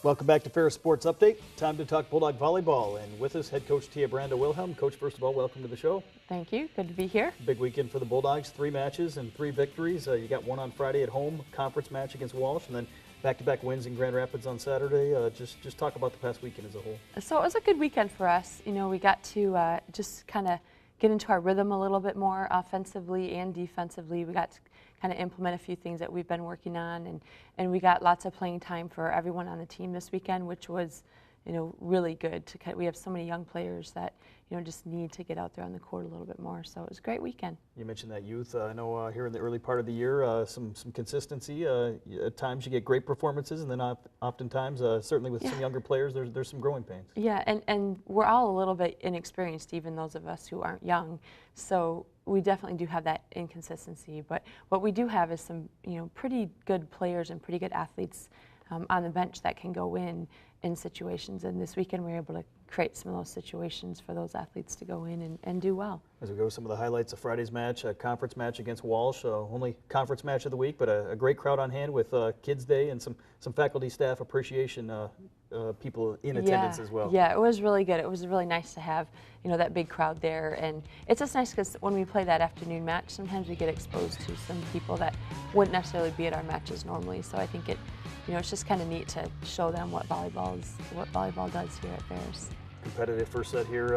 Welcome back to Ferris Sports Update. Time to talk Bulldog Volleyball. And with us, head coach Tia Brandel-Wilhelm. Coach, first of all, welcome to the show. Thank you. Good to be here. Big weekend for the Bulldogs. 3 matches and 3 victories. You got one on Friday at home, conference match against Walsh, and then back-to-back wins in Grand Rapids on Saturday. Just talk about the past weekend as a whole. So it was a good weekend for us. You know, we got to just kind of get into our rhythm a little bit more offensively and defensively. We got to kind of implement a few things that we've been working on, and we got lots of playing time for everyone on the team this weekend, which was, you know, really good. We have so many young players that, you know, just need to get out there on the court a little bit more. So it was a great weekend. You mentioned that youth. I know here in the early part of the year, some consistency. At times you get great performances, and then oftentimes, certainly with some younger players, there's some growing pains. Yeah, and we're all a little bit inexperienced, even those of us who aren't young. So we definitely do have that inconsistency. But what we do have is some, you know, pretty good players and pretty good athletes on the bench that can go in situations, and this weekend we were able to create some of those situations for those athletes to go in and do well. As we go to some of the highlights of Friday's match, a conference match against Walsh, only conference match of the week, but a great crowd on hand with Kids Day and some faculty staff appreciation people in attendance as well. Yeah, it was really good. It was really nice to have, you know, that big crowd there, and it's just nice because when we play that afternoon match, sometimes we get exposed to some people that wouldn't necessarily be at our matches normally. So I think it, you know, it's just kind of neat to show them what volleyball does here at Ferris. Competitive first set here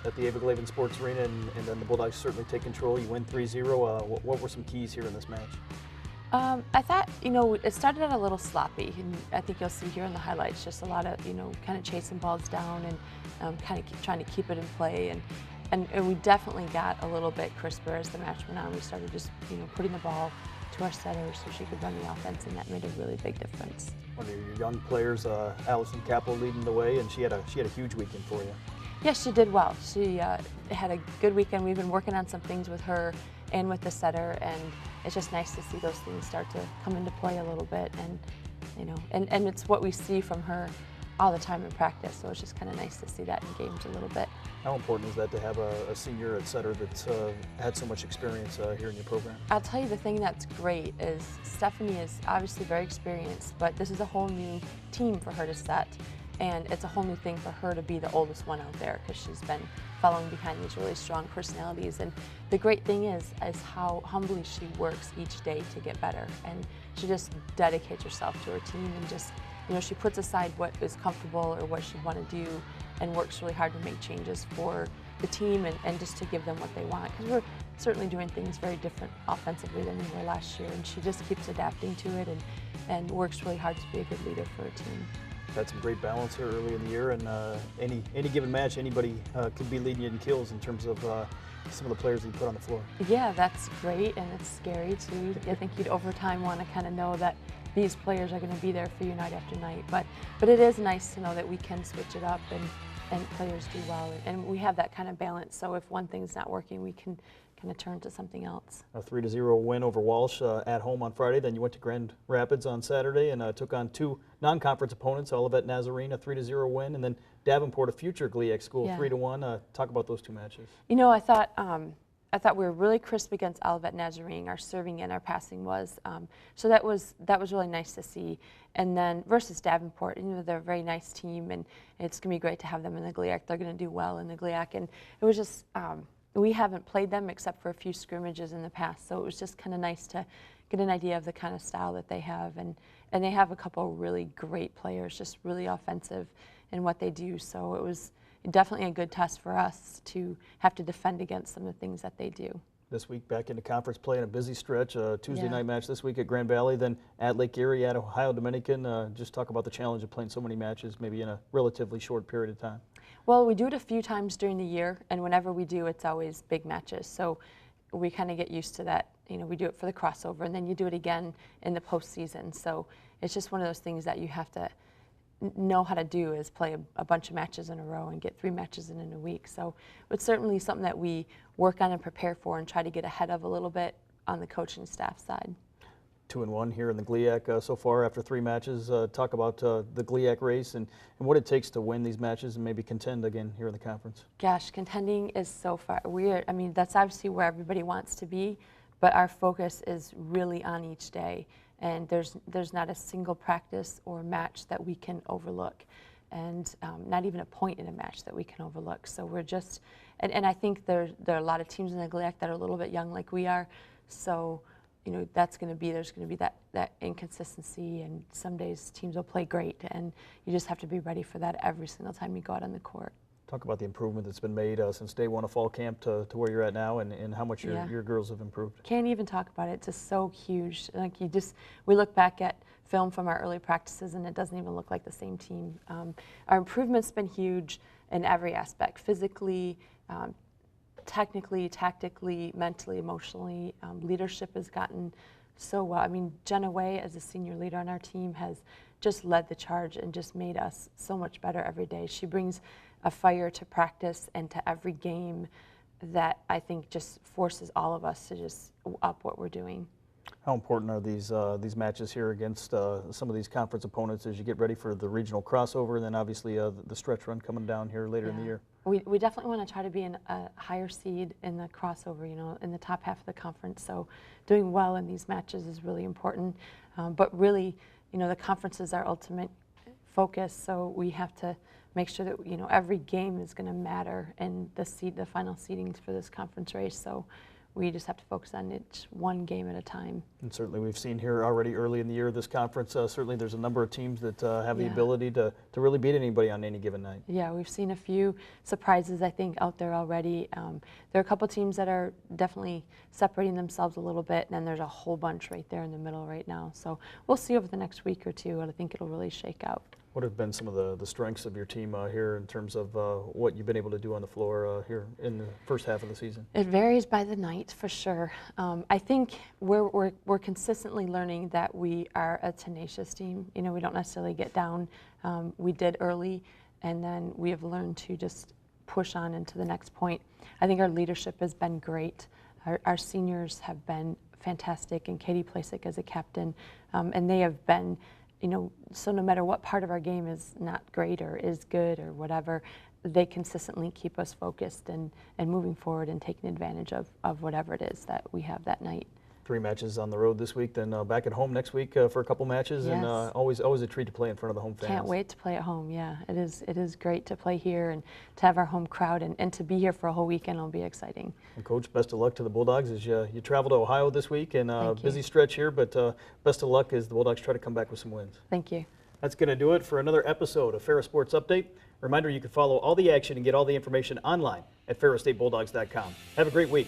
at the Ava Sports Arena, and then the Bulldogs certainly take control. You win 3-0. What were some keys here in this match? I thought, you know, it started out a little sloppy, and I think you'll see here in the highlights just a lot of, you know, kind of chasing balls down and kind of trying to keep it in play, and we definitely got a little bit crisper as the match went on. We started just, you know, putting the ball to our setter so she could run the offense, and that made a really big difference. One of your young players, Allison Capel, leading the way, and she had a huge weekend for you. Yes, she did well. She had a good weekend. We've been working on some things with her and with the setter, and it's just nice to see those things start to come into play a little bit, and you know, and it's what we see from her all the time in practice, so it's just kind of nice to see that in games a little bit. How important is that to have a senior setter that's had so much experience here in your program? I'll tell you, the thing that's great is Stephanie is obviously very experienced, but this is a whole new team for her to set, and it's a whole new thing for her to be the oldest one out there because she's been following behind these really strong personalities. And the great thing is how humbly she works each day to get better, and she just dedicates herself to her team, and just, you know, she puts aside what is comfortable or what she'd want to do and works really hard to make changes for the team and just to give them what they want, because we're certainly doing things very different offensively than we were last year, and she just keeps adapting to it and works really hard to be a good leader for her team. Had some great balance here early in the year, and any given match, anybody could be leading you in kills in terms of some of the players that you put on the floor. Yeah, that's great, and it's scary too. I think you'd over time want to kind of know that these players are going to be there for you night after night, but it is nice to know that we can switch it up and players do well, and we have that kind of balance, so if one thing's not working, we can kind of turn to something else. A 3-0 win over Walsh at home on Friday. Then you went to Grand Rapids on Saturday and took on 2 non-conference opponents, Olivet Nazarene, a 3-0 win, and then Davenport, a future GLIAC school, 3-1. Talk about those 2 matches. You know, I thought we were really crisp against Olivet Nazarene. Our serving and our passing was, so that was really nice to see. And then versus Davenport, you know, they're a very nice team, and it's going to be great to have them in the GLIAC. They're going to do well in the GLIAC, and it was just, we haven't played them except for a few scrimmages in the past, so it was just kind of nice to get an idea of the kind of style that they have, and they have a couple really great players, just really offensive in what they do, so it was definitely a good test for us to have to defend against some of the things that they do. This week back into conference play in a busy stretch, Tuesday night match this week at Grand Valley, then at Lake Erie, at Ohio Dominican. Just talk about the challenge of playing so many matches maybe in a relatively short period of time. Well, we do it a few times during the year, and whenever we do, it's always big matches, so we kind of get used to that. You know, we do it for the crossover, and then you do it again in the postseason, so it's just one of those things that you have to know how to do, is play a bunch of matches in a row and get 3 matches in a week. So it's certainly something that we work on and prepare for and try to get ahead of a little bit on the coaching staff side. 2-1 here in the GLIAC so far after 3 matches. Talk about the GLIAC race and what it takes to win these matches and maybe contend again here in the conference. Gosh, contending is so far weird. I mean, that's obviously where everybody wants to be, but our focus is really on each day and there's not a single practice or match that we can overlook, and not even a point in a match that we can overlook. So we're just, and I think there are a lot of teams in the GLIAC that are a little bit young like we are, so there's going to be that inconsistency, and some days teams will play great, and you just have to be ready for that every single time you go out on the court. Talk about the improvement that's been made since day one of fall camp to where you're at now, and how much your girls have improved. Can't even talk about it. It's just so huge. Like we look back at film from our early practices, and it doesn't even look like the same team. Our improvement's been huge in every aspect: physically, technically, tactically, mentally, emotionally. Leadership has gotten so well. I mean, Jenna Way, as a senior leader on our team, has just led the charge and just made us so much better every day. She brings a fire to practice and to every game that I think just forces all of us to just up what we're doing. How important are these matches here against some of these conference opponents as you get ready for the regional crossover, and then obviously the stretch run coming down here later in the year? We definitely want to try to be in a higher seed in the crossover, in the top half of the conference. So doing well in these matches is really important. But really, the conference is our ultimate focus, so we have to make sure that every game is going to matter in the final seedings for this conference race. So we just have to focus on it one game at a time. And certainly we've seen here already early in the year this conference, certainly there's a number of teams that have the ability to really beat anybody on any given night. Yeah, we've seen a few surprises, I think, out there already. There are a couple teams that are definitely separating themselves a little bit, and then there's a whole bunch right there in the middle right now. So we'll see over the next week or two, and I think it'll really shake out. What have been some of the strengths of your team here in terms of what you've been able to do on the floor here in the first half of the season? It varies by the night, for sure. I think we're consistently learning that we are a tenacious team. We don't necessarily get down. We did early, and then we have learned to just push on into the next point. I think our leadership has been great. Our seniors have been fantastic, and Katie Plasek as a captain, and they have been, so no matter what part of our game is not great or is good or whatever, they consistently keep us focused and moving forward and taking advantage of whatever it is that we have that night. 3 matches on the road this week, then back at home next week for a couple matches, yes. And always a treat to play in front of the home fans. Can't wait to play at home. Yeah, it is great to play here and to have our home crowd, and to be here for a whole weekend will be exciting. And Coach, best of luck to the Bulldogs as you travel to Ohio this week, and busy stretch here, but best of luck as the Bulldogs try to come back with some wins. Thank you. That's going to do it for another episode of Ferris Sports Update. Reminder, you can follow all the action and get all the information online at ferrisstatebulldogs.com. Have a great week.